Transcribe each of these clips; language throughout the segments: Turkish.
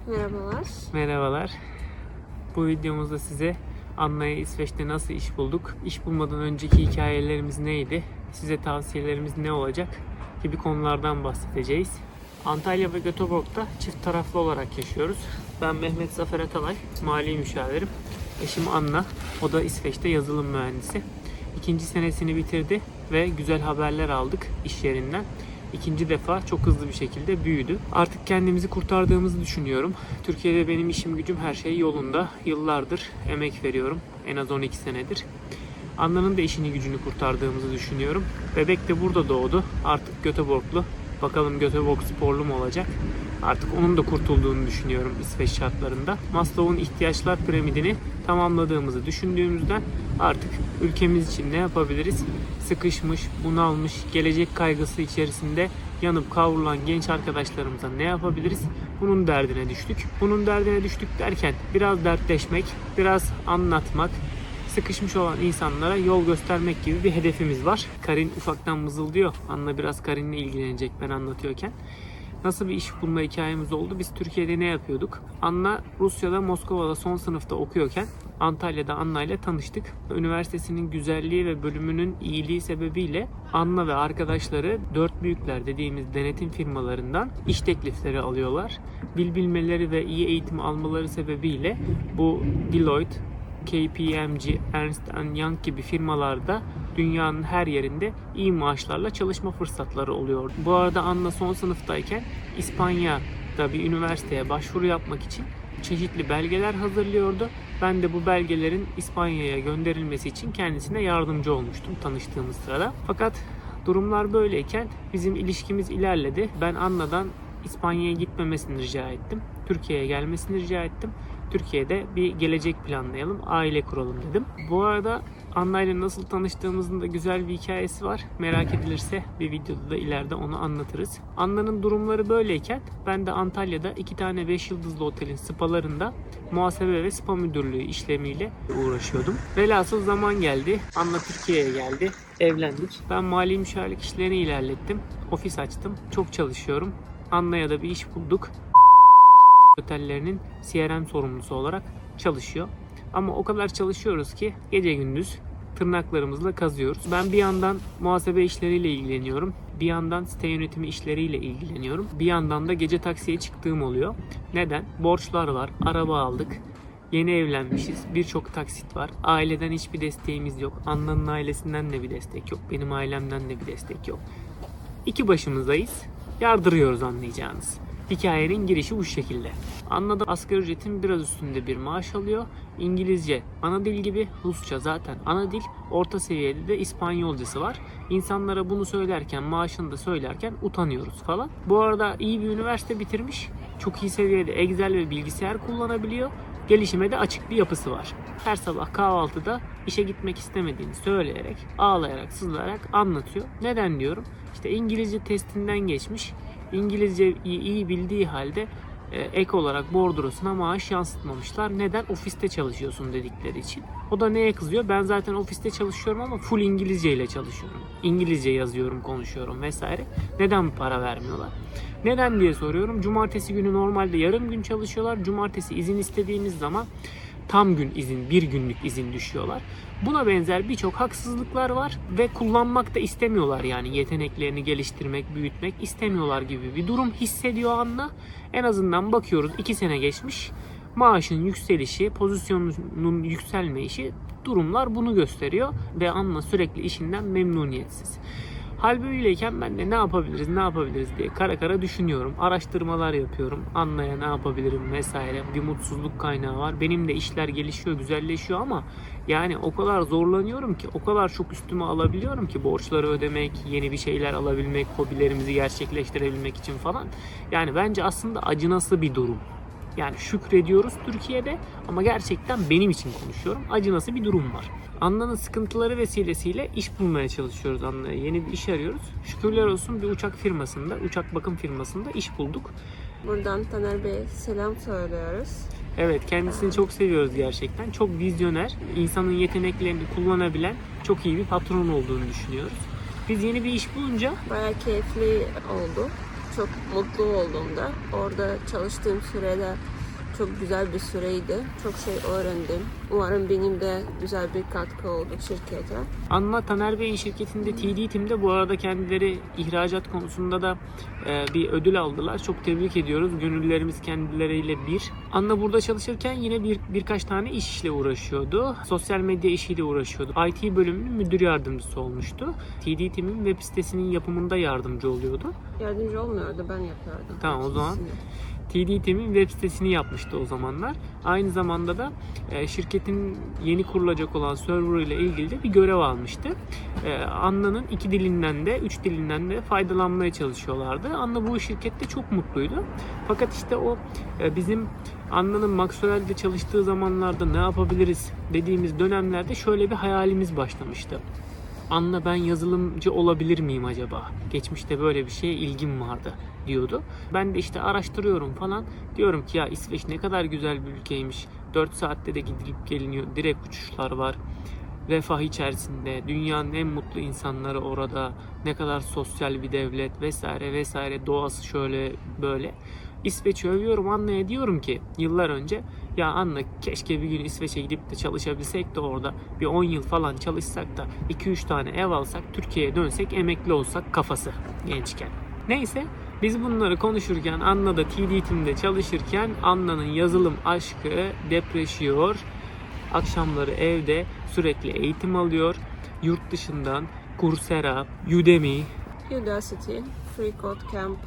Merhabalar. Merhabalar. Bu videomuzda size Anna'ya İsveç'te nasıl iş bulduk, iş bulmadan önceki hikayelerimiz neydi, size tavsiyelerimiz ne olacak gibi konulardan bahsedeceğiz. Antalya ve Göteborg'da çift taraflı olarak yaşıyoruz. Ben Mehmet Zafer Atalay, mali müşavirim. Eşim Anna, o da İsveç'te yazılım mühendisi. İkinci senesini bitirdi ve güzel haberler aldık iş yerinden. İkinci defa çok hızlı bir şekilde büyüdü. Artık kendimizi kurtardığımızı düşünüyorum. Türkiye'de benim işim gücüm her şey yolunda. Yıllardır emek veriyorum. En az 12 senedir. Anna'nın da işini gücünü kurtardığımızı düşünüyorum. Bebek de burada doğdu. Artık Göteborglu. Bakalım Göteborg sporlu mu olacak? Artık onun da kurtulduğunu düşünüyorum İsveç şartlarında. Maslow'un ihtiyaçlar piramidini tamamladığımızı düşündüğümüzden artık ülkemiz için ne yapabiliriz? Sıkışmış, bunalmış, gelecek kaygısı içerisinde yanıp kavrulan genç arkadaşlarımıza ne yapabiliriz? Bunun derdine düştük. Bunun derdine düştük derken biraz dertleşmek, biraz anlatmak, sıkışmış olan insanlara yol göstermek gibi bir hedefimiz var. Karin ufaktan mızıldıyor. Anna biraz Karin'le ilgilenecek ben anlatıyorken. Nasıl bir iş bulma hikayemiz oldu? Biz Türkiye'de ne yapıyorduk? Anna Rusya'da, Moskova'da son sınıfta okuyorken Antalya'da Anna ile tanıştık. Üniversitesinin güzelliği ve bölümünün iyiliği sebebiyle Anna ve arkadaşları dört büyükler dediğimiz denetim firmalarından iş teklifleri alıyorlar. Dil bilmeleri ve iyi eğitim almaları sebebiyle bu Deloitte, KPMG, Ernst Young gibi firmalarda dünyanın her yerinde iyi maaşlarla çalışma fırsatları oluyor. Bu arada Anna son sınıftayken İspanya'da bir üniversiteye başvuru yapmak için çeşitli belgeler hazırlıyordu. Ben de bu belgelerin İspanya'ya gönderilmesi için kendisine yardımcı olmuştum tanıştığımız sırada. Fakat durumlar böyleyken bizim ilişkimiz ilerledi. Ben Anna'dan İspanya'ya gitmemesini rica ettim. Türkiye'ye gelmesini rica ettim. Türkiye'de bir gelecek planlayalım, aile kuralım dedim. Bu arada Anna ile nasıl tanıştığımızın da güzel bir hikayesi var. Merak edilirse bir videoda da ileride onu anlatırız. Anna'nın durumları böyleyken ben de Antalya'da 2 tane 5 yıldızlı otelin spalarında muhasebe ve spa müdürlüğü işlemiyle uğraşıyordum. Velhasıl zaman geldi. Anna Türkiye'ye geldi. Evlendik. Ben mali müşavirlik işlerini ilerlettim. Ofis açtım. Çok çalışıyorum. Anna'ya da bir iş bulduk. Otellerinin CRM sorumlusu olarak çalışıyor. Ama o kadar çalışıyoruz ki gece gündüz tırnaklarımızla kazıyoruz. Ben bir yandan muhasebe işleriyle ilgileniyorum. Bir yandan site yönetimi işleriyle ilgileniyorum. Bir yandan da gece taksiye çıktığım oluyor. Neden? Borçlar var, araba aldık. Yeni evlenmişiz. Birçok taksit var. Aileden hiçbir desteğimiz yok. Anna'nın ailesinden de bir destek yok. Benim ailemden de bir destek yok. İki başımızdayız. Yardırıyoruz anlayacağınız. Hikayenin girişi bu şekilde. Anna da asgari ücretin biraz üstünde bir maaş alıyor. İngilizce ana dil gibi, Rusça zaten ana dil. Orta seviyede de İspanyolcası var. İnsanlara bunu söylerken, maaşını da söylerken utanıyoruz falan. Bu arada iyi bir üniversite bitirmiş. Çok iyi seviyede Excel ve bilgisayar kullanabiliyor. Gelişime de açık bir yapısı var. Her sabah kahvaltıda işe gitmek istemediğini söyleyerek, ağlayarak, sızlayarak anlatıyor. Neden diyorum? İşte İngilizce testinden geçmiş. İngilizce iyi bildiği halde ek olarak bordrosuna maaş yansıtmamışlar. Neden? Ofiste çalışıyorsun dedikleri için. O da neye kızıyor? Ben zaten ofiste çalışıyorum ama full İngilizce ile çalışıyorum. İngilizce yazıyorum, konuşuyorum vesaire. Neden para vermiyorlar? Neden diye soruyorum. Cumartesi günü normalde yarım gün çalışıyorlar. Cumartesi izin istediğimiz zaman tam gün izin, bir günlük izin düşüyorlar. Buna benzer birçok haksızlıklar var ve kullanmak da istemiyorlar, yani yeteneklerini geliştirmek, büyütmek istemiyorlar gibi bir durum hissediyor Anna. En azından bakıyoruz 2 sene geçmiş, maaşın yükselişi, pozisyonunun yükselme işi, durumlar bunu gösteriyor ve Anna sürekli işinden memnuniyetsiz. Hal böyleyken ben de ne yapabiliriz diye kara kara düşünüyorum. Araştırmalar yapıyorum. Anna'ya ne yapabilirim vesaire. Bir mutsuzluk kaynağı var. Benim de işler gelişiyor, güzelleşiyor ama yani o kadar zorlanıyorum ki, o kadar çok üstüme alabiliyorum ki borçları ödemek, yeni bir şeyler alabilmek, hobilerimizi gerçekleştirebilmek için falan. Yani bence aslında acınası bir durum. Yani şükrediyoruz Türkiye'de ama gerçekten benim için konuşuyorum. Acınası bir durum var. Anna'nın sıkıntıları vesilesiyle iş bulmaya çalışıyoruz Anna'ya. Yeni bir iş arıyoruz. Şükürler olsun bir uçak bakım firmasında iş bulduk. Buradan Taner Bey'e selam söylüyoruz. Evet, kendisini çok seviyoruz gerçekten. Çok vizyoner, insanın yeteneklerini kullanabilen çok iyi bir patron olduğunu düşünüyoruz. Biz yeni bir iş bulunca Bayağı keyifli oldu. çok mutlu oldum da. Orada çalıştığım sürede çok güzel bir süreydi. Çok şey öğrendim. Umarım benim de güzel bir katkı oldu şirkete. Anna Taner Bey'in şirketinde TD Team'de bu arada kendileri ihracat konusunda da bir ödül aldılar. Çok tebrik ediyoruz. Gönüllerimiz kendileriyle bir. Anna burada çalışırken yine birkaç tane işle uğraşıyordu. Sosyal medya işiyle uğraşıyordu. IT bölümünün müdür yardımcısı olmuştu. TD Team'in web sitesinin yapımında yardımcı oluyordu. Yardımcı olmuyordu, ben yapıyordum. Tamam, o zaman TD Team'in web sitesini yapmıştı o zamanlar. Aynı zamanda da şirketin yeni kurulacak olan server ile ilgili de bir görev almıştı. Anna'nın 2 dilinden de 3 dilinden de faydalanmaya çalışıyorlardı. Anna bu şirkette çok mutluydu. Fakat işte o bizim Anna'nın Maxwell'de çalıştığı zamanlarda ne yapabiliriz dediğimiz dönemlerde şöyle bir hayalimiz başlamıştı. Anna, ben yazılımcı olabilir miyim acaba? Geçmişte böyle bir şeye ilgim vardı diyordu. Ben de işte araştırıyorum falan. Diyorum ki ya İsveç ne kadar güzel bir ülkeymiş. 4 saatte de gidilip geliniyor. Direkt uçuşlar var. Refah içerisinde. Dünyanın en mutlu insanları orada. Ne kadar sosyal bir devlet vesaire vesaire. Doğası şöyle böyle. İsveç'i övüyorum. Anna'ya diyorum ki yıllar önce, ya Anna, keşke bir gün İsveç'e gidip de çalışabilsek de orada bir 10 yıl falan çalışsak da 2-3 tane ev alsak, Türkiye'ye dönsek, emekli olsak kafası gençken. Neyse, biz bunları konuşurken, Anna da TD Team'de çalışırken Anna'nın yazılım aşkı depreşiyor. Akşamları evde sürekli eğitim alıyor. Yurt dışından Coursera, Udemy, Udacity, Free Code Camp,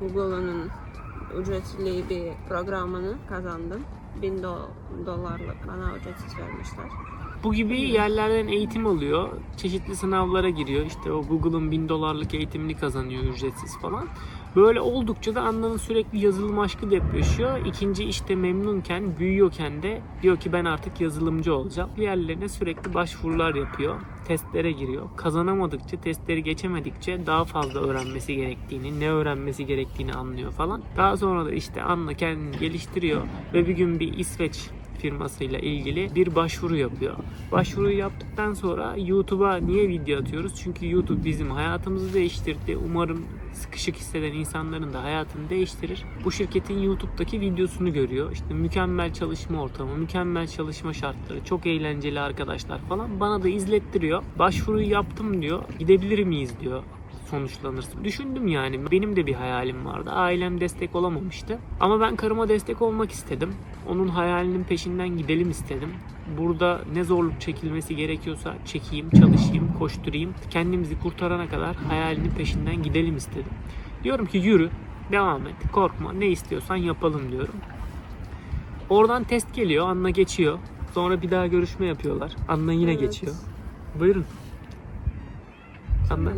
Google'ın ücretli bir programını kazandım. $1000 bana ücretsiz vermişler. bu gibi yerlerden eğitim alıyor. Çeşitli sınavlara giriyor. İşte o Google'ın $1000 eğitimini kazanıyor ücretsiz falan. Böyle oldukça da Anna'nın sürekli yazılım aşkı depreşiyor. İkinci işte memnunken, büyüyorken de diyor ki ben artık yazılımcı olacağım. Diğerlerine sürekli başvurular yapıyor. Testlere giriyor. Kazanamadıkça, testleri geçemedikçe daha fazla öğrenmesi gerektiğini, ne öğrenmesi gerektiğini anlıyor falan. Daha sonra da işte Anna kendini geliştiriyor ve bir gün bir İsveç firmasıyla ilgili bir başvuru yapıyor. Başvuruyu yaptıktan sonra YouTube'a niye video atıyoruz? Çünkü YouTube bizim hayatımızı değiştirdi. Umarım sıkışık hisseden insanların da hayatını değiştirir. Bu şirketin YouTube'daki videosunu görüyor. İşte mükemmel çalışma ortamı, mükemmel çalışma şartları, çok eğlenceli arkadaşlar falan. Bana da izlettiriyor. Başvuruyu yaptım diyor. Gidebilir miyiz diyor sonuçlanırsın. Düşündüm yani. Benim de bir hayalim vardı. Ailem destek olamamıştı. Ama ben karıma destek olmak istedim. Onun hayalinin peşinden gidelim istedim. Burada ne zorluk çekilmesi gerekiyorsa çekeyim, çalışayım, koşturayım. Kendimizi kurtarana kadar hayalinin peşinden gidelim istedim. Diyorum ki yürü, devam et, korkma, ne istiyorsan yapalım diyorum. Oradan test geliyor, Anna geçiyor. Sonra bir daha görüşme yapıyorlar. Anna yine geçiyor. Buyurun. Anna.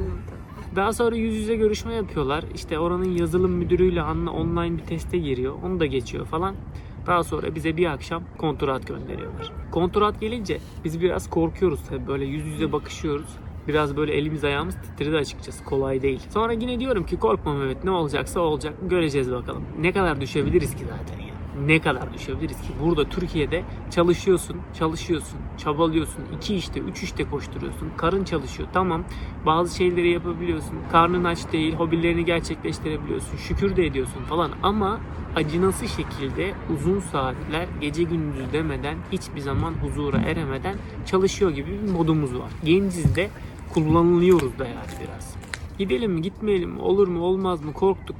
Daha sonra yüz yüze görüşme yapıyorlar. İşte oranın yazılım müdürüyle Anna online bir teste giriyor. Onu da geçiyor falan. Daha sonra bize bir akşam kontrat gönderiyorlar. Kontrat gelince biz biraz korkuyoruz tabii. Böyle yüz yüze bakışıyoruz. Biraz böyle elimiz ayağımız titredi açıkçası. Kolay değil. Sonra yine diyorum ki korkma Mehmet, ne olacaksa olacak. Göreceğiz bakalım. Ne kadar düşebiliriz ki zaten ya. Ne kadar düşebiliriz ki? Burada Türkiye'de çalışıyorsun, çabalıyorsun. 2 işte, 3 işte koşturuyorsun. Karın çalışıyor. Tamam. Bazı şeyleri yapabiliyorsun. Karnın aç değil. Hobilerini gerçekleştirebiliyorsun. Şükür de ediyorsun falan. Ama acınası şekilde uzun saatler, gece gündüz demeden, hiçbir zaman huzura eremeden çalışıyor gibi bir modumuz var. Genciz de, kullanılıyoruz da yani biraz. Gidelim mi, gitmeyelim mi, olur mu, olmaz mı, korktuk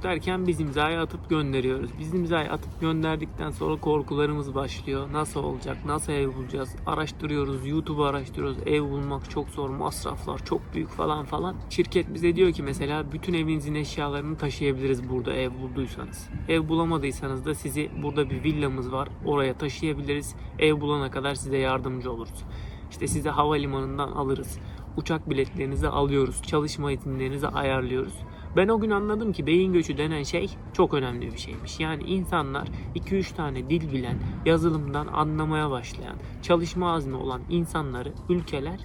derken biz imzayı atıp gönderiyoruz. Biz imzayı atıp gönderdikten sonra korkularımız başlıyor. Nasıl olacak, nasıl ev bulacağız? Araştırıyoruz, YouTube'u araştırıyoruz. Ev bulmak çok zor, masraflar çok büyük falan. Şirket bize diyor ki mesela bütün evinizin eşyalarını taşıyabiliriz burada ev bulduysanız. Ev bulamadıysanız da sizi, burada bir villamız var, oraya taşıyabiliriz. Ev bulana kadar size yardımcı oluruz. İşte size havalimanından alırız. Uçak biletlerinizi alıyoruz. Çalışma izinlerinizi ayarlıyoruz. Ben o gün anladım ki beyin göçü denen şey çok önemli bir şeymiş. Yani insanlar 2-3 tane dil bilen, yazılımdan anlamaya başlayan, çalışma azmi olan insanları ülkeler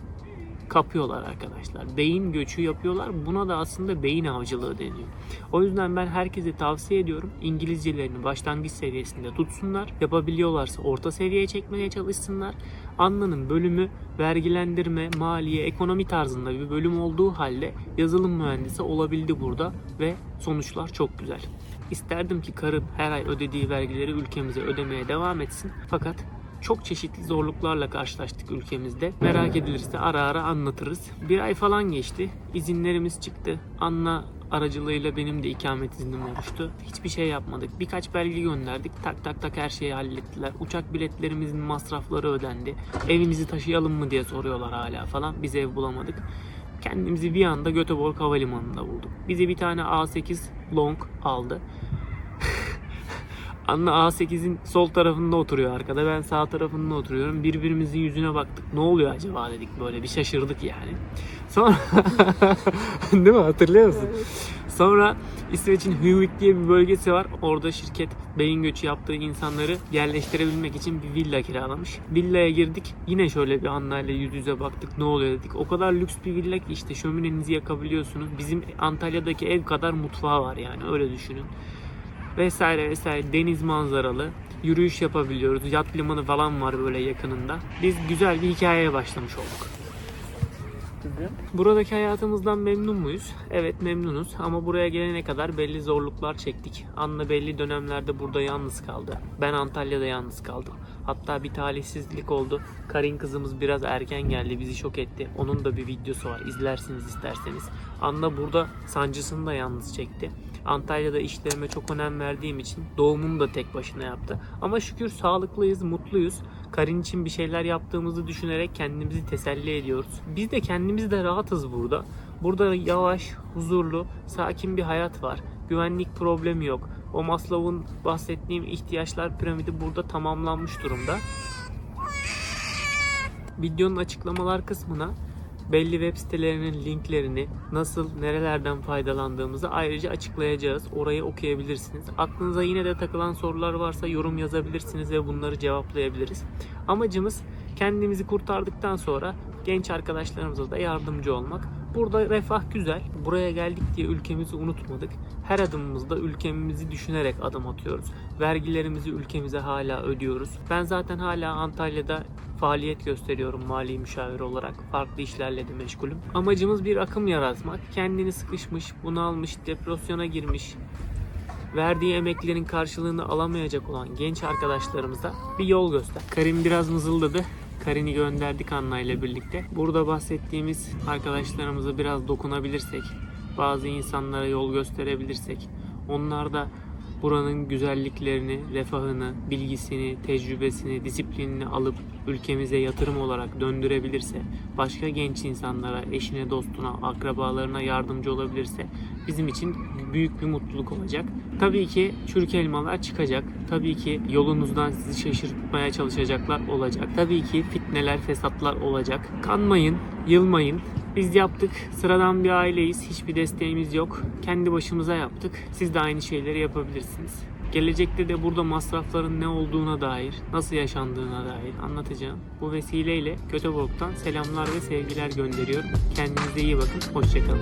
kapıyorlar arkadaşlar. Beyin göçü yapıyorlar. Buna da aslında beyin avcılığı deniyor. O yüzden ben herkese tavsiye ediyorum. İngilizcelerini başlangıç seviyesinde tutsunlar. Yapabiliyorlarsa orta seviyeye çekmeye çalışsınlar. Anna'nın bölümü vergilendirme, maliye, ekonomi tarzında bir bölüm olduğu halde yazılım mühendisi olabildi burada ve sonuçlar çok güzel. İsterdim ki karım her ay ödediği vergileri ülkemize ödemeye devam etsin. Fakat çok çeşitli zorluklarla karşılaştık ülkemizde. Merak edilirse ara ara anlatırız. Bir ay falan geçti. İzinlerimiz çıktı. Anna aracılığıyla benim de ikamet iznim oluştu. Hiçbir şey yapmadık. Birkaç belge gönderdik. Tak tak tak her şeyi hallettiler. Uçak biletlerimizin masrafları ödendi. Evimizi taşıyalım mı diye soruyorlar hala falan. Biz ev bulamadık. Kendimizi bir anda Göteborg Havalimanı'nda bulduk. Bize bir tane A8 Long aldı. Anne A8'in sol tarafında oturuyor arkada. Ben sağ tarafında oturuyorum. Birbirimizin yüzüne baktık. Ne oluyor acaba dedik, böyle bir şaşırdık yani. Sonra değil mi, hatırlıyor musun? Evet. Sonra İsveç'in Huvik diye bir bölgesi var. Orada şirket beyin göçü yaptığı insanları yerleştirebilmek için bir villa kiralamış. Villaya girdik. Yine şöyle bir Anna'yla yüz yüze baktık. Ne oluyor dedik. O kadar lüks bir villa ki işte şöminenizi yakabiliyorsunuz. Bizim Antalya'daki ev kadar mutfağı var yani, öyle düşünün. Vesaire vesaire, deniz manzaralı, yürüyüş yapabiliyoruz. Yat limanı falan var böyle yakınında. Biz güzel bir hikayeye başlamış olduk. Buradaki hayatımızdan memnun muyuz? Evet, memnunuz ama buraya gelene kadar belli zorluklar çektik. Anna belli dönemlerde burada yalnız kaldı. Ben Antalya'da yalnız kaldım. Hatta bir talihsizlik oldu. Karin kızımız biraz erken geldi, bizi şok etti. Onun da bir videosu var, izlersiniz isterseniz. Anna burada sancısını da yalnız çekti. Antalya'da işlerime çok önem verdiğim için doğumunu da tek başına yaptı. Ama şükür sağlıklıyız, mutluyuz. Karin için bir şeyler yaptığımızı düşünerek kendimizi teselli ediyoruz. Biz de kendimiz de rahatız burada. Burada yavaş, huzurlu, sakin bir hayat var. Güvenlik problemi yok. O Maslow'un bahsettiğim ihtiyaçlar piramidi burada tamamlanmış durumda. Videonun açıklamalar kısmına belli web sitelerinin linklerini, nasıl, nerelerden faydalandığımızı ayrıca açıklayacağız. Orayı okuyabilirsiniz. Aklınıza yine de takılan sorular varsa yorum yazabilirsiniz ve bunları cevaplayabiliriz. Amacımız kendimizi kurtardıktan sonra genç arkadaşlarımıza da yardımcı olmak. Burada refah güzel. Buraya geldik diye ülkemizi unutmadık. Her adımımızda ülkemizi düşünerek adım atıyoruz. Vergilerimizi ülkemize hala ödüyoruz. Ben zaten hala Antalya'da faaliyet gösteriyorum mali müşavir olarak. Farklı işlerle de meşgulüm. Amacımız bir akım yaratmak. Kendini sıkışmış, bunalmış, depresyona girmiş, verdiği emeklerin karşılığını alamayacak olan genç arkadaşlarımıza bir yol göster. Karin biraz mızıldadı. Karin'i gönderdik Anna ile birlikte. Burada bahsettiğimiz arkadaşlarımıza biraz dokunabilirsek, bazı insanlara yol gösterebilirsek, onlar da buranın güzelliklerini, refahını, bilgisini, tecrübesini, disiplinini alıp ülkemize yatırım olarak döndürebilirse, başka genç insanlara, eşine, dostuna, akrabalarına yardımcı olabilirse bizim için büyük bir mutluluk olacak. Tabii ki çürük elmalar çıkacak. Tabii ki yolunuzdan sizi şaşırtmaya çalışacaklar olacak. Tabii ki fitneler, fesatlar olacak. Kanmayın, yılmayın. Biz yaptık. Sıradan bir aileyiz. Hiçbir desteğimiz yok. Kendi başımıza yaptık. Siz de aynı şeyleri yapabilirsiniz. Gelecekte de burada masrafların ne olduğuna dair, nasıl yaşandığına dair anlatacağım. Bu vesileyle Göteborg'dan selamlar ve sevgiler gönderiyorum. Kendinize iyi bakın. Hoşça kalın.